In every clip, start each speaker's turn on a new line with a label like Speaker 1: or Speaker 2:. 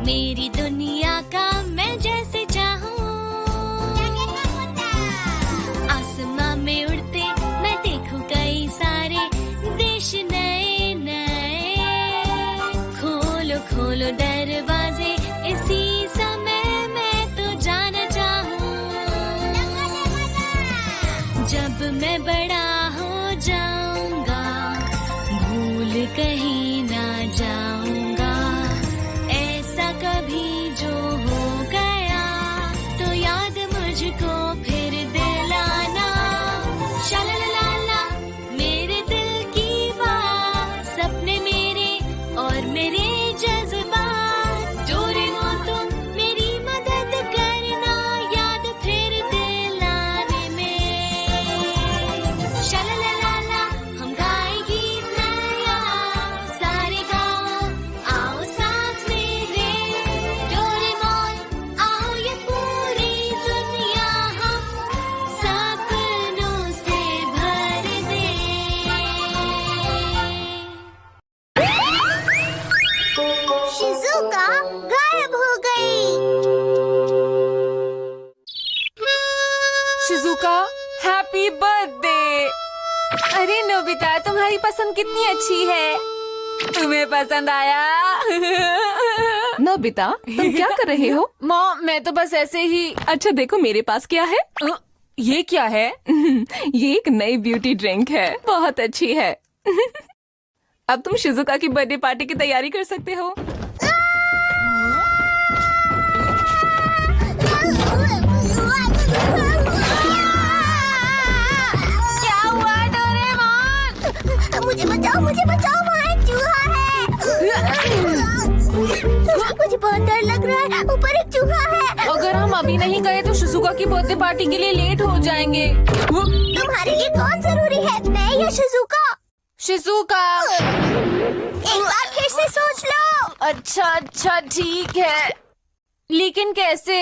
Speaker 1: मेरी दुनिया का मैं जैसे चाहूँ। आसमां में उड़ते मैं देखूं कई सारे देश नए नए। खोलो खोलो दरवाजे इसी समय मैं तो जाना चाहूँ। जब मैं बड़ा हो जाऊंगा भूल कहीं ना जाऊंगा। ऐसा कभी जो हो गया तो याद मुझको फिर दिलाना। शालालाला मेरे दिल की बात, सपने मेरे और मेरे जज्बात। डोरेमोन तुम मेरी मदद करना याद फिर दिलाने में। शालालाला हम गाए गीत नया, सारे गाओ आओ साथ मेरे। डोरेमोन आओ ये पूरी दुनिया हम सपनों से भर दे। शिज़ुका गायब हो गई।
Speaker 2: Shizuka happy birthday. अरे नोबिता तुम्हारी पसंद कितनी अच्छी है। तुम्हें पसंद आया?
Speaker 3: नोबिता तुम क्या कर रहे हो?
Speaker 2: मॉम मैं तो बस ऐसे ही।
Speaker 3: अच्छा देखो मेरे पास क्या है।
Speaker 2: ये क्या है?
Speaker 3: ये एक नई ब्यूटी ड्रिंक है, बहुत अच्छी है। अब तुम शिज़ुका की बर्थडे पार्टी की तैयारी कर सकते हो।
Speaker 2: क्या हुआ डोरेमोन?
Speaker 1: मुझे बचाओ वहाँ एक चूहा है। मुझे बहुत डर लग रहा है, ऊपर एक चूहा है।
Speaker 2: अगर हम अभी नहीं गए तो शिज़ुका की बर्थडे पार्टी के लिए लेट हो जाएंगे।
Speaker 1: तुम्हारे लिए कौन जरूरी है, मैं या शिज़ुका?
Speaker 2: शिज़ुका।
Speaker 1: एक बार फिर से सोच लो।
Speaker 2: अच्छा ठीक है, लेकिन कैसे?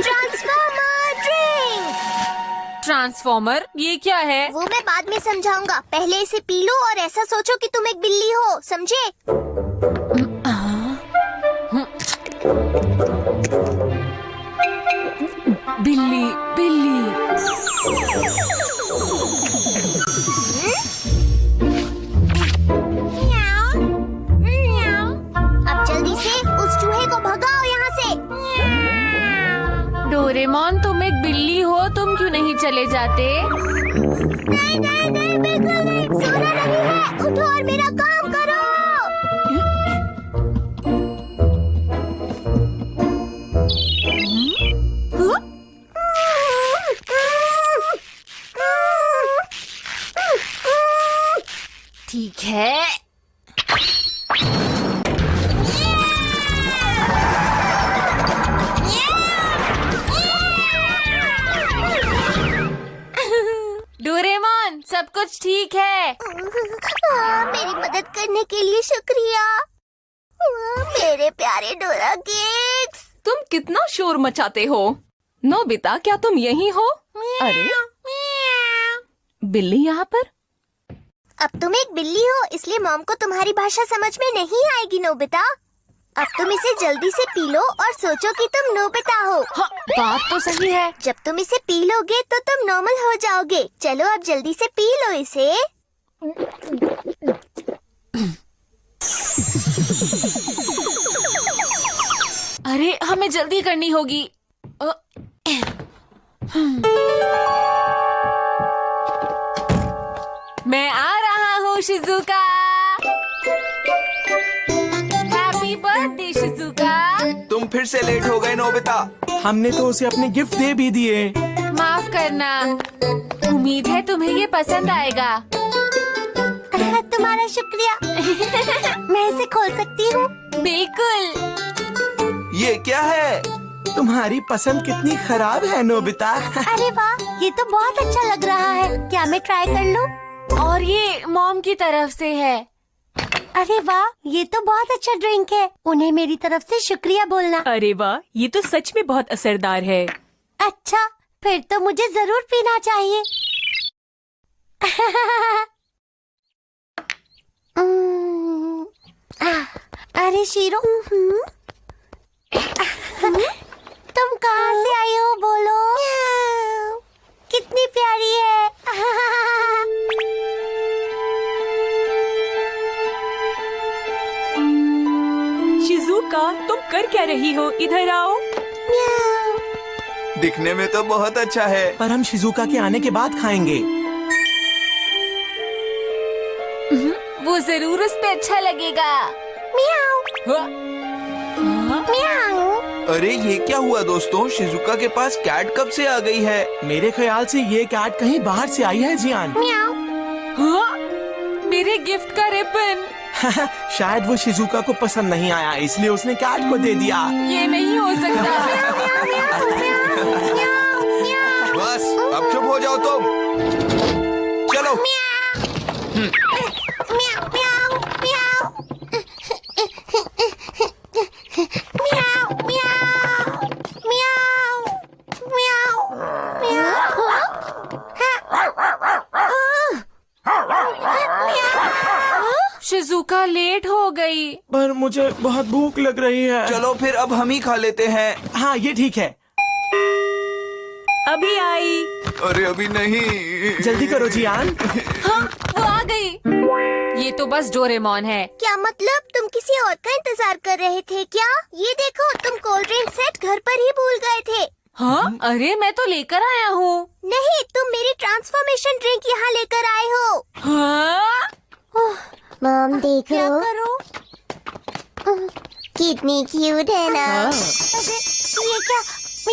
Speaker 1: Transformer drink.
Speaker 2: ट्रांसफॉर्मर ये क्या है?
Speaker 1: वो मैं बाद में समझाऊंगा, पहले इसे पी लो और ऐसा सोचो कि तुम एक बिल्ली हो, समझे?
Speaker 2: बिल्ली बिल्ली।
Speaker 1: अब जल्दी से उस चूहे को भगाओ यहाँ से।
Speaker 2: डोरेमोन तुम एक बिल्ली हो, तुम क्यों नहीं चले जाते?
Speaker 1: नहीं बिल्कुल नहीं, सोना नहीं है। उठो और मेरा काम करो।
Speaker 2: ठीक है। डोरेमोन सब कुछ ठीक है।
Speaker 1: मेरी मदद करने के लिए शुक्रिया मेरे प्यारे डोरा केक्स।
Speaker 3: तुम कितना शोर मचाते हो। नोबिता क्या तुम यहीं हो? अरे बिल्ली यहाँ पर।
Speaker 1: अब तुम एक बिल्ली हो, इसलिए मॉम को तुम्हारी भाषा समझ में नहीं आएगी नोबिता। अब तुम इसे जल्दी से पी लो और सोचो कि तुम नोबिता हो।
Speaker 2: हाँ, बात तो सही है।
Speaker 1: जब तुम इसे पी लोगे तो तुम नॉर्मल हो जाओगे। चलो अब जल्दी से पी लो इसे।
Speaker 2: अरे हमें जल्दी करनी होगी। मैं आ रहा हूँ शिज़ुका। Happy birthday Shizuka.
Speaker 4: तुम फिर से लेट हो गए नोबिता।
Speaker 5: हमने तो उसे अपने गिफ्ट दे भी दिए।
Speaker 2: माफ करना, उम्मीद है तुम्हें ये पसंद आएगा।
Speaker 1: तुम्हारा शुक्रिया। मैं इसे खोल सकती हूँ?
Speaker 2: बिल्कुल।
Speaker 4: ये क्या है?
Speaker 5: तुम्हारी पसंद कितनी खराब है नोबिता।
Speaker 1: अरे वाह, ये तो बहुत अच्छा लग रहा है। क्या मैं ट्राई कर लूँ?
Speaker 2: और ये मॉम की तरफ से है।
Speaker 1: अरे वाह, ये तो बहुत अच्छा ड्रिंक है। उन्हें मेरी तरफ से शुक्रिया बोलना।
Speaker 3: अरे वाह, ये तो सच में बहुत असरदार है।
Speaker 1: अच्छा, फिर तो मुझे जरूर पीना चाहिए। अरे शीरो, तुम कहाँ से आई हो? बोलो। कितनी प्यारी है।
Speaker 2: शिजुका, तुम कर क्या रही हो? इधर आओ।
Speaker 4: दिखने में तो बहुत अच्छा है।
Speaker 5: पर हम शिजुका के आने के बाद खाएंगे।
Speaker 2: वो जरूर उस पे अच्छा लगेगा।
Speaker 1: म्याऊ म्याऊ।
Speaker 4: अरे ये क्या हुआ दोस्तों? शिजुका के पास कैट कब से आ गई है?
Speaker 5: मेरे ख्याल से ये कैट कहीं बाहर से आई है जियान।
Speaker 1: म्याऊ।
Speaker 2: हाँ? मेरे गिफ्ट का रिबन।
Speaker 5: शायद वो शिजुका को पसंद नहीं आया, इसलिए उसने कैट को दे दिया।
Speaker 2: ये नहीं हो सकता।
Speaker 4: बस अब चुप हो जाओ तुम। चलो।
Speaker 2: शिजुका लेट हो गई।
Speaker 5: पर मुझे बहुत भूख लग रही है।
Speaker 4: चलो फिर अब हम ही खा लेते हैं।
Speaker 5: हाँ ये ठीक है।
Speaker 2: अभी आई।
Speaker 4: अरे अभी नहीं।
Speaker 5: जल्दी करो जियान।
Speaker 2: हाँ, वो आ गई। ये तो बस डोरेमोन है।
Speaker 1: क्या मतलब? तुम किसी और का इंतजार कर रहे थे क्या? ये देखो, तुम कोल्ड ड्रिंक सेट घर पर ही भूल गए थे।
Speaker 2: हाँ? अरे मैं तो लेकर आया हूँ।
Speaker 1: नहीं, तुम मेरी ट्रांसफॉर्मेशन ड्रिंक यहाँ लेकर आए हो।
Speaker 2: हाँ?
Speaker 1: मॉम देखो,
Speaker 2: क्या करो?
Speaker 1: कितनी क्यूट है ना। अरे,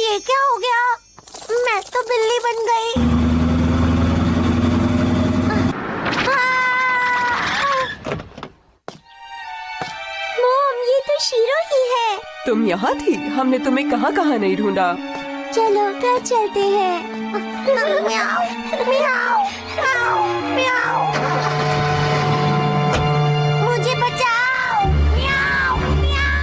Speaker 1: ये क्या हो गया? मैं तो बिल्ली बन गई। मॉम, ये तो शीरो ही है।
Speaker 3: तुम यहाँ थी? हमने तुम्हें कहाँ कहाँ नहीं ढूंढा।
Speaker 1: चलो घर चलते हैं। म्याऊ म्याऊ म्याऊ म्याऊ। मुझे बचाओ। म्याऊ म्याऊ।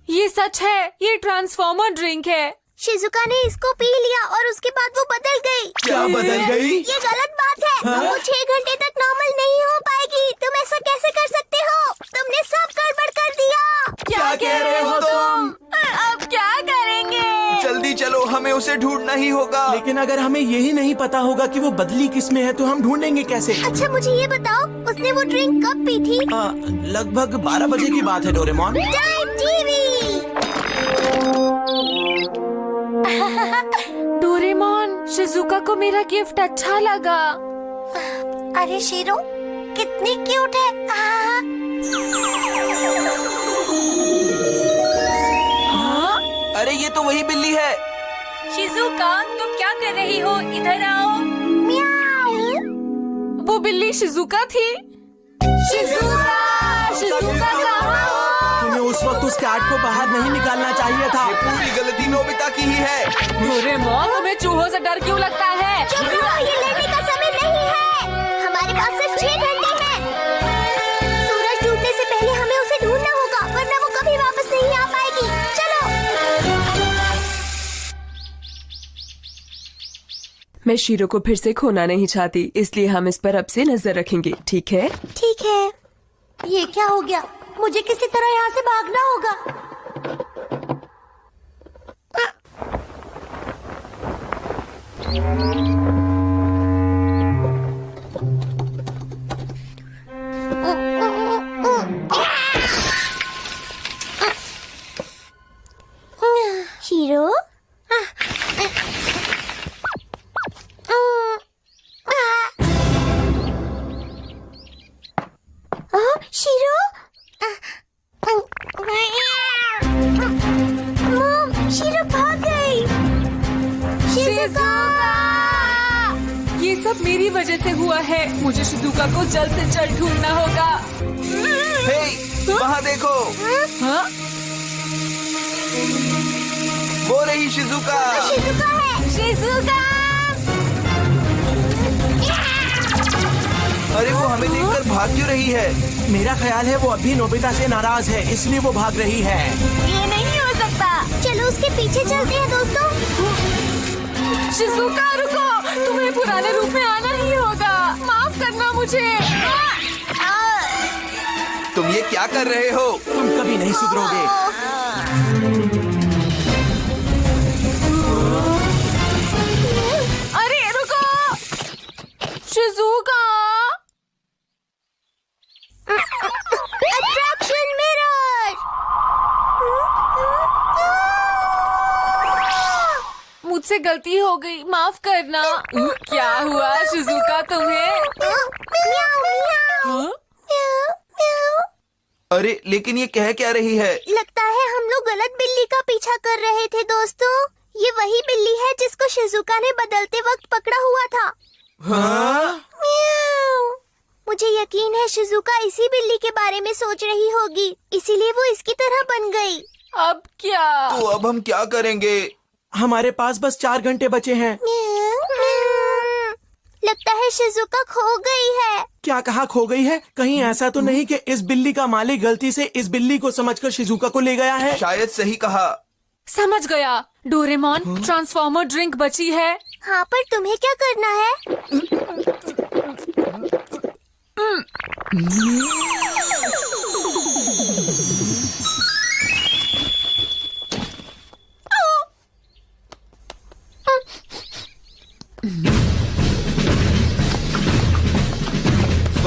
Speaker 2: ये सच है। ये ट्रांसफॉर्मर ड्रिंक है।
Speaker 1: शिजुका ने इसको पी लिया और उसके बाद वो बदल गई।
Speaker 5: क्या बदल गई?
Speaker 1: ये गलत बात है। वो 6 घंटे तक नॉर्मल नहीं हो पाएगी। तुम ऐसा कैसे कर सकते हो? तुमने सब गड़बड़ कर दिया।
Speaker 4: क्या कह रहे हो तुम?
Speaker 2: अब क्या करेंगे?
Speaker 4: जल्दी चलो, हमें उसे ढूंढना ही होगा।
Speaker 5: लेकिन अगर हमें यही नहीं पता होगा कि वो बदली किसमें है तो हम ढूंढेंगे कैसे?
Speaker 1: अच्छा मुझे ये बताओ, उसने वो ड्रिंक कब पी थी?
Speaker 5: लगभग 12 बजे की बात है Doraemon.
Speaker 1: Time TV.
Speaker 2: Doraemon, Shizuka को मेरा गिफ्ट अच्छा लगा।
Speaker 1: अरे शीरो, कितनी क्यूट है।
Speaker 2: हाँ?
Speaker 4: अरे ये तो वही बिल्ली है।
Speaker 2: शिजुका, तुम क्या कर रही हो? इधर आओ।
Speaker 1: म्याऊ।
Speaker 2: वो बिल्ली शिजुका थी। शिजुका, शिजुका कहाँ हो?
Speaker 5: तुम्हें उस वक्त उस कैट को बाहर नहीं निकालना चाहिए था।
Speaker 4: ये पूरी गलती नोबिता की ही है।
Speaker 2: डोरेमोन, तुम्हें चूहों से डर क्यों लगता है?
Speaker 1: चुप रहो, ये लड़ने का समय नहीं है। हमारे पास सिर्फ 6 घंटे हैं। सूरज डूबने से पहले हमें उसे ढूंढना होगा, वरना वो कभी वापस नहीं आ पाएगी। चलो।
Speaker 3: मैं शीरो को फिर से खोना नहीं चाहती, इसलिए हम इस पर अब से नजर रखेंगे, ठीक है?
Speaker 1: ठीक है। ये क्या हो गया? मुझे किसी तरह यहाँ से भागना होगा। Shero, shero. मॉम, शीरो भाग गई। शिजुका।
Speaker 2: ये सब मेरी वजह से हुआ है। मुझे शिजुका को जल्द से जल्द ढूंढना होगा।
Speaker 4: हे, वहाँ देखो।
Speaker 2: हाँ?
Speaker 4: वो रही शिजुका।
Speaker 1: शिजुका है। शिजुका।
Speaker 4: अरे वो हमें देखकर भाग क्यों रही है?
Speaker 5: मेरा ख्याल है वो अभी नोबिता से नाराज है, इसलिए वो भाग रही है।
Speaker 1: ये नहीं हो सकता। चलो उसके पीछे चलते हैं दोस्तों।
Speaker 2: शिजुका रुको, तुम्हें पुराने रूप में आना ही होगा। माफ करना मुझे।
Speaker 4: तुम ये क्या कर रहे हो?
Speaker 5: तुम कभी नहीं सुधरोगे।
Speaker 2: अरे रुको, शिजुका।
Speaker 1: Attraction mirror.
Speaker 2: मुझसे गलती हो गई, माफ करना। क्या हुआ शिजुका तुम्हें?
Speaker 1: म्याऊ म्याऊ।
Speaker 2: हाँ?
Speaker 1: म्याऊ म्याऊ।
Speaker 4: अरे लेकिन ये कह क्या रही है?
Speaker 1: लगता है हम लोग गलत बिल्ली का पीछा कर रहे थे दोस्तों। ये वही बिल्ली है जिसको शिजुका ने बदलते वक्त पकड़ा हुआ था।
Speaker 4: हाँ?
Speaker 1: म्याऊ। मुझे यकीन है शिजुका इसी बिल्ली के बारे में सोच रही होगी, इसीलिए वो इसकी तरह बन गई।
Speaker 2: अब क्या?
Speaker 4: तो अब हम क्या करेंगे?
Speaker 5: हमारे पास बस 4 घंटे बचे हैं।
Speaker 1: म्याऊ, म्याऊ। लगता है शिजुका खो गई है।
Speaker 5: क्या कहा खो गई है? कहीं ऐसा तो नहीं कि इस बिल्ली का मालिक गलती से इस बिल्ली को समझकर शिजुका को ले गया है?
Speaker 4: शायद सही कहा।
Speaker 2: समझ गया। डोरेमोन, ट्रांसफॉर्मर ड्रिंक बची है।
Speaker 1: हाँ, पर तुम्हें क्या करना है?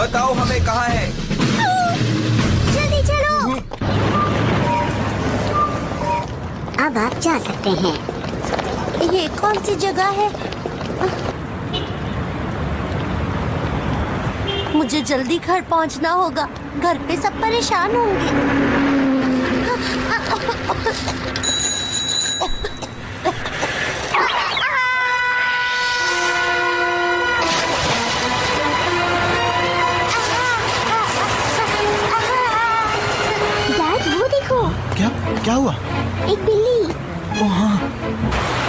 Speaker 4: बताओ हमें कहाँ है?
Speaker 1: जल्दी चलो।
Speaker 6: अब आप जा सकते हैं।
Speaker 1: ये कौन सी जगह है? मुझे जल्दी घर पहुंचना होगा। घर पे सब परेशान होंगे।
Speaker 6: डैड, वो देखो,
Speaker 5: क्या क्या हुआ?
Speaker 1: एक बिल्ली।
Speaker 5: ओ हाँ।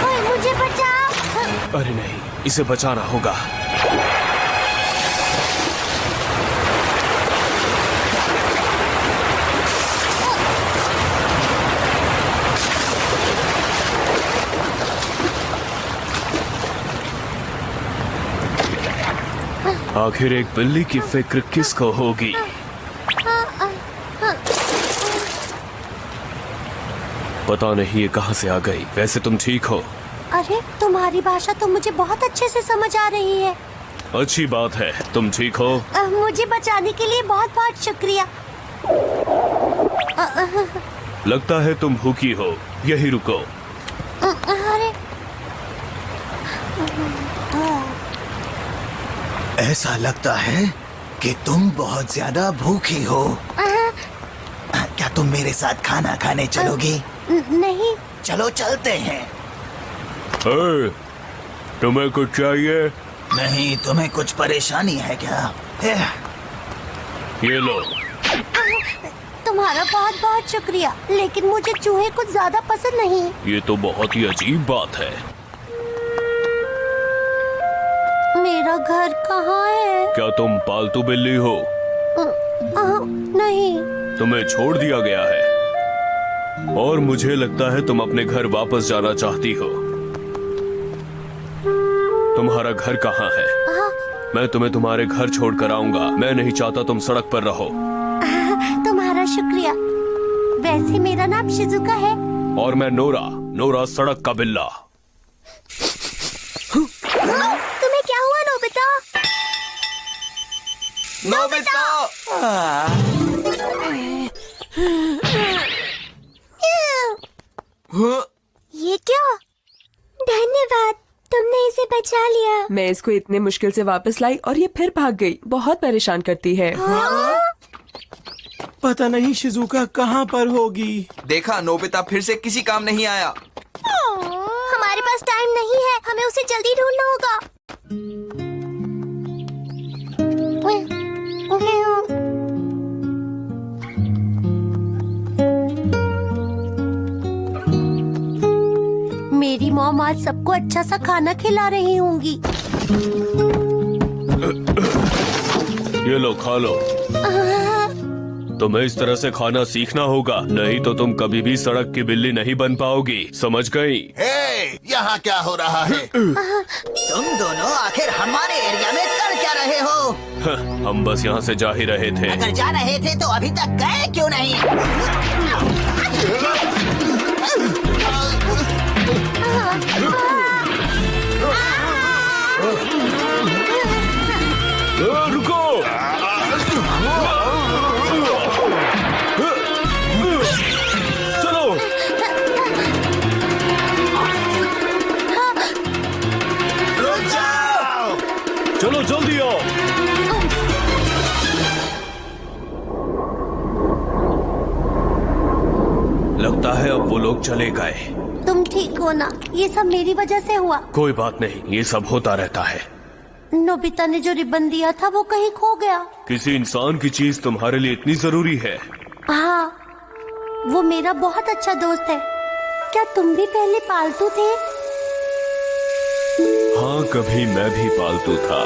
Speaker 1: ओए, मुझे बचाओ।
Speaker 5: अरे नहीं, इसे बचाना होगा।
Speaker 7: आखिर एक बिल्ली की फिक्र किसको होगी? पता नहीं ये कहां से आ गई। वैसे तुम ठीक हो?
Speaker 1: अरे, तुम्हारी भाषा तो मुझे बहुत अच्छे से समझ आ रही है।
Speaker 7: अच्छी बात है। तुम ठीक हो?
Speaker 1: मुझे बचाने के लिए बहुत बहुत शुक्रिया।
Speaker 7: लगता है तुम भूखी हो। यही रुको।
Speaker 1: अरे,
Speaker 8: ऐसा लगता है कि तुम बहुत ज्यादा भूखी हो। क्या तुम मेरे साथ खाना खाने चलोगी?
Speaker 1: नहीं।
Speaker 8: चलो चलते हैं।
Speaker 7: ए, तुम्हें कुछ चाहिए?
Speaker 8: नहीं, तुम्हें कुछ परेशानी है क्या?
Speaker 7: ये लो।
Speaker 1: तुम्हारा बहुत बहुत शुक्रिया, लेकिन मुझे चूहे कुछ ज्यादा पसंद नहीं।
Speaker 7: ये तो बहुत ही अजीब बात है।
Speaker 1: मेरा घर कहाँ है?
Speaker 7: क्या तुम पालतू बिल्ली हो?
Speaker 1: नहीं।
Speaker 7: तुम्हें छोड़ दिया गया है और मुझे लगता है तुम अपने घर वापस जाना चाहती हो। तुम्हारा घर कहाँ है? मैं तुम्हें तुम्हारे घर छोड़कर आऊंगा। मैं नहीं चाहता तुम सड़क पर रहो।
Speaker 1: तुम्हारा शुक्रिया। वैसे मेरा नाम शिजुका है।
Speaker 7: और मैं नोरा। नोरा सड़क का बिल्ला।
Speaker 1: तुम्हें क्या हुआ नोबिता?
Speaker 4: नोबिता! हाँ?
Speaker 1: ये क्या? धन्यवाद, तुमने इसे बचा लिया।
Speaker 3: मैं इसको इतने मुश्किल से वापस लाई और ये फिर भाग गई। बहुत परेशान करती है।
Speaker 5: पता नहीं शिजुका कहाँ पर होगी।
Speaker 4: देखा, नोबिता फिर से किसी काम नहीं आया।
Speaker 1: हमारे पास टाइम नहीं है, हमें उसे जल्दी ढूंढना होगा। मेरी मॉम आज सबको अच्छा सा खाना खिला रही होंगी।
Speaker 7: ये लो, खा लो। तुम्हें इस तरह से खाना सीखना होगा, नहीं तो तुम कभी भी सड़क की बिल्ली नहीं बन पाओगी, समझ गई?
Speaker 8: हे, यहाँ क्या हो रहा है? तुम दोनों आखिर हमारे एरिया में कर क्या रहे हो?
Speaker 7: हम बस यहाँ से जा ही रहे थे।
Speaker 8: अगर जा रहे थे तो अभी तक गए क्यों नहीं?
Speaker 7: रुको! चलो!
Speaker 8: रुक जाओ!
Speaker 7: चलो जल्दी आओ! लगता है अब वो लोग चले गए।
Speaker 1: तुम ठीक हो ना? ये सब मेरी वजह से हुआ।
Speaker 7: कोई बात नहीं, ये सब होता रहता है।
Speaker 1: नोबिता ने जो रिबन दिया था वो कहीं खो गया।
Speaker 7: किसी इंसान की चीज तुम्हारे लिए इतनी जरूरी है?
Speaker 1: हाँ, वो मेरा बहुत अच्छा दोस्त है। क्या तुम भी पहले पालतू थे?
Speaker 7: हाँ, कभी मैं भी पालतू था,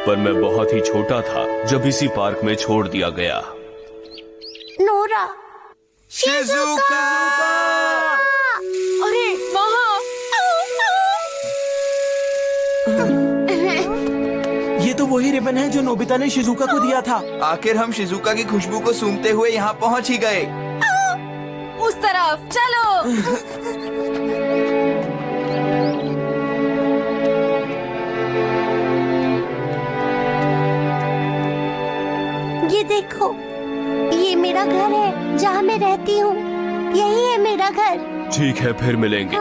Speaker 7: पर मैं बहुत ही छोटा था जब इसी पार्क में छोड़ दिया गया।
Speaker 1: Nora,
Speaker 4: Shizuka!
Speaker 2: अरे वहाँ
Speaker 5: ये तो वही रिबन है जो नोबिता ने शिजुका को दिया था।
Speaker 4: आखिर हम शिजुका की खुशबू को सूंघते हुए यहाँ पहुँच ही गए।
Speaker 2: उस तरफ चलो।
Speaker 1: ये देखो, ये मेरा घर है जहाँ मैं रहती हूँ। यही है मेरा घर।
Speaker 7: ठीक है, फिर मिलेंगे।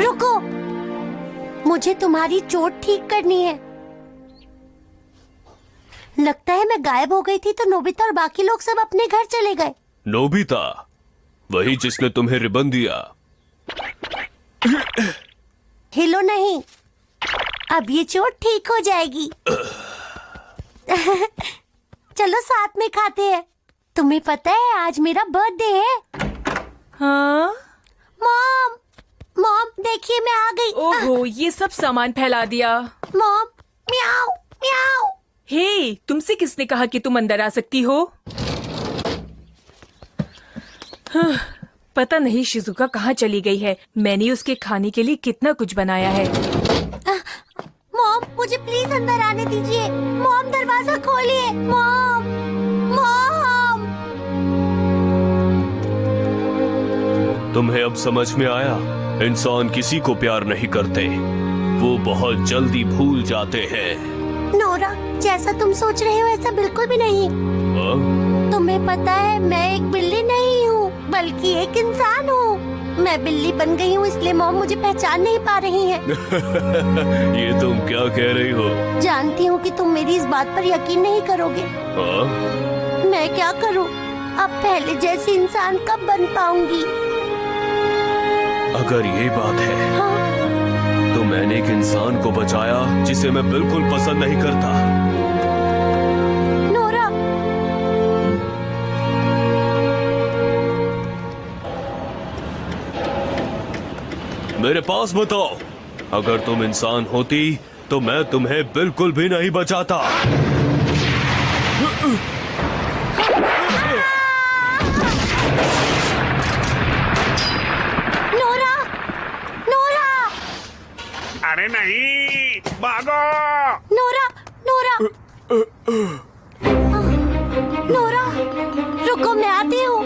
Speaker 1: रुको, मुझे तुम्हारी चोट ठीक करनी है। लगता है मैं गायब हो गई थी तो नोबिता और बाकी लोग सब अपने घर चले गए।
Speaker 7: नोबिता, वही जिसने तुम्हें रिबन दिया।
Speaker 1: हिलो नहीं, अब ये चोट ठीक हो जाएगी। चलो साथ में खाते हैं। तुम्हें पता है आज मेरा बर्थडे है।
Speaker 2: हाँ?
Speaker 1: मॉम, मॉम देखिए मैं आ गई।
Speaker 2: ओहो, ये सब सामान फैला दिया।
Speaker 1: मॉम, म्याऊ म्याऊ।
Speaker 2: हे, तुमसे किसने कहा कि तुम अंदर आ सकती हो? हाँ, पता नहीं शिजुका कहाँ चली गई है। मैंने उसके खाने के लिए कितना कुछ बनाया है।
Speaker 1: मॉम, मुझे प्लीज अंदर आने दीजिए। मॉम, दरवाजा खोलिए। Mom, mom.
Speaker 7: तुम्हें अब समझ में आया? इंसान किसी को प्यार नहीं करते, वो बहुत जल्दी भूल जाते हैं।
Speaker 1: नोरा, जैसा तुम सोच रहे हो ऐसा बिल्कुल भी नहीं। तुम्हें पता है मैं एक बिल्ली नहीं हूँ बल्कि एक इंसान हूँ। मैं बिल्ली बन गई हूँ इसलिए मॉम मुझे पहचान नहीं पा रही है।
Speaker 7: ये तुम क्या कह रही हो?
Speaker 1: जानती हूँ कि तुम मेरी इस बात पर यकीन नहीं करोगे। मैं क्या करूँ? अब पहले जैसी इंसान कब बन पाऊंगी?
Speaker 7: अगर ये बात है,
Speaker 1: हाँ?
Speaker 7: तो मैंने एक इंसान को बचाया जिसे मैं बिल्कुल पसंद नहीं करता।
Speaker 1: नोरा,
Speaker 7: मेरे पास बताओ, अगर तुम इंसान होती तो मैं तुम्हें बिल्कुल भी नहीं बचाता।
Speaker 1: नोरा, नोरा,
Speaker 9: अरे नहीं, भागो!
Speaker 1: नोरा, नोरा, नोरा, रुको मैं आती हूँ।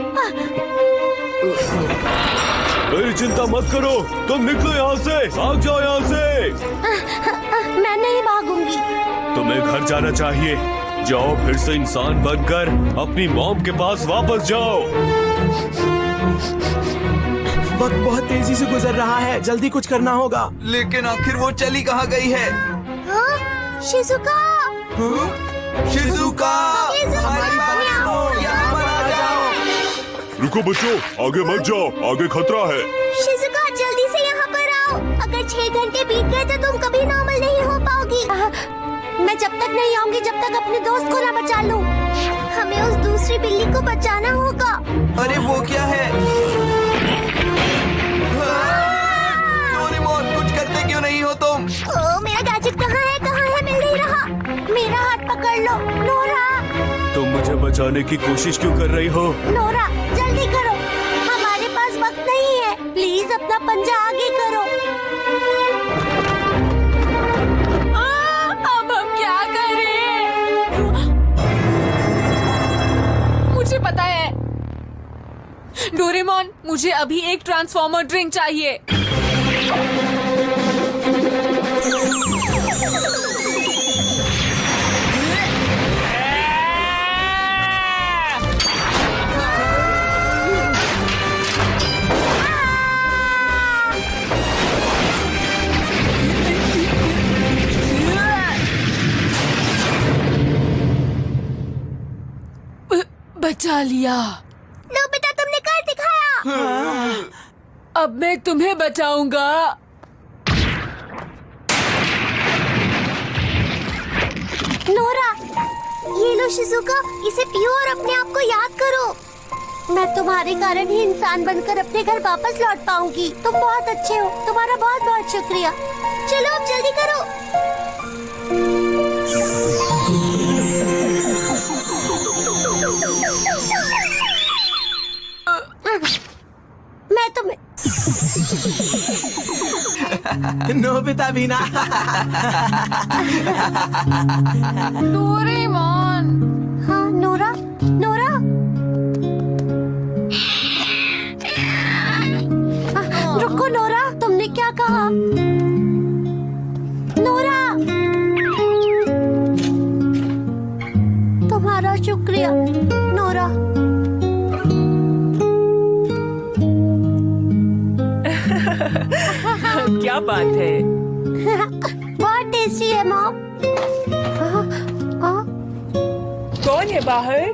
Speaker 7: मेरी चिंता मत करो, तुम निकलो यहाँ से, भाग जाओ यहाँ से।
Speaker 1: मैं नहीं भागूंगी।
Speaker 7: तुम्हें घर जाना चाहिए, जाओ फिर से इंसान बनकर अपनी मॉम के पास वापस जाओ।
Speaker 5: वक्त बहुत तेजी से गुजर रहा है, जल्दी कुछ करना होगा।
Speaker 4: लेकिन आखिर वो चली कहाँ गई है?
Speaker 1: शिजुका,
Speaker 4: शिजुका, हमारी बात सुनो, यहाँ पर आ जाओ।
Speaker 7: रुको बच्चों, आगे मत जाओ, आगे खतरा है।
Speaker 1: शिजुका जल्दी से यहाँ पर आओ। अगर 6 घंटे बीत गए तो तुम कभी नॉर्मल नहीं हो पाओगी। मैं जब तक नहीं आऊंगी जब तक अपने दोस्त को ना बचा लूं। हमें उस दूसरी बिल्ली को बचाना होगा।
Speaker 4: अरे वो क्या है? डोरेमोन, कुछ करते क्यों नहीं हो तुम?
Speaker 1: ओ, मेरा गैजेट कहाँ है? मिल नहीं रहा। मेरा लो। नोरा,
Speaker 7: तुम मुझे बचाने की कोशिश क्यों कर रही हो?
Speaker 1: नोरा जल्दी करो, हमारे पास वक्त नहीं है। प्लीज अपना पंजा आगे करो।
Speaker 2: अब हम क्या करें? मुझे पता है। डोरेमोन, मुझे अभी एक ट्रांसफॉर्मर ड्रिंक चाहिए। बचा लिया।
Speaker 1: नोबिता, तुमने कर दिखाया।
Speaker 2: अब मैं तुम्हें बचाऊंगा।
Speaker 1: नोरा, ये लो शिजुका, इसे पियो और अपने आप को याद करो। मैं तुम्हारे कारण ही इंसान बनकर अपने घर वापस लौट पाऊंगी। तुम बहुत अच्छे हो, तुम्हारा बहुत बहुत शुक्रिया। चलो अब जल्दी करो। मैं तुम्हें
Speaker 5: नोबिता भी ना।
Speaker 2: डोरेमोन।
Speaker 1: हाँ नोरा, नोरा। रुको नोरा, तुमने क्या कहा? नोरा, तुम्हारा शुक्रिया नोरा।
Speaker 3: क्या बात है?
Speaker 1: बहुत टेस्टी है मॉम।
Speaker 3: कौन है बाहर?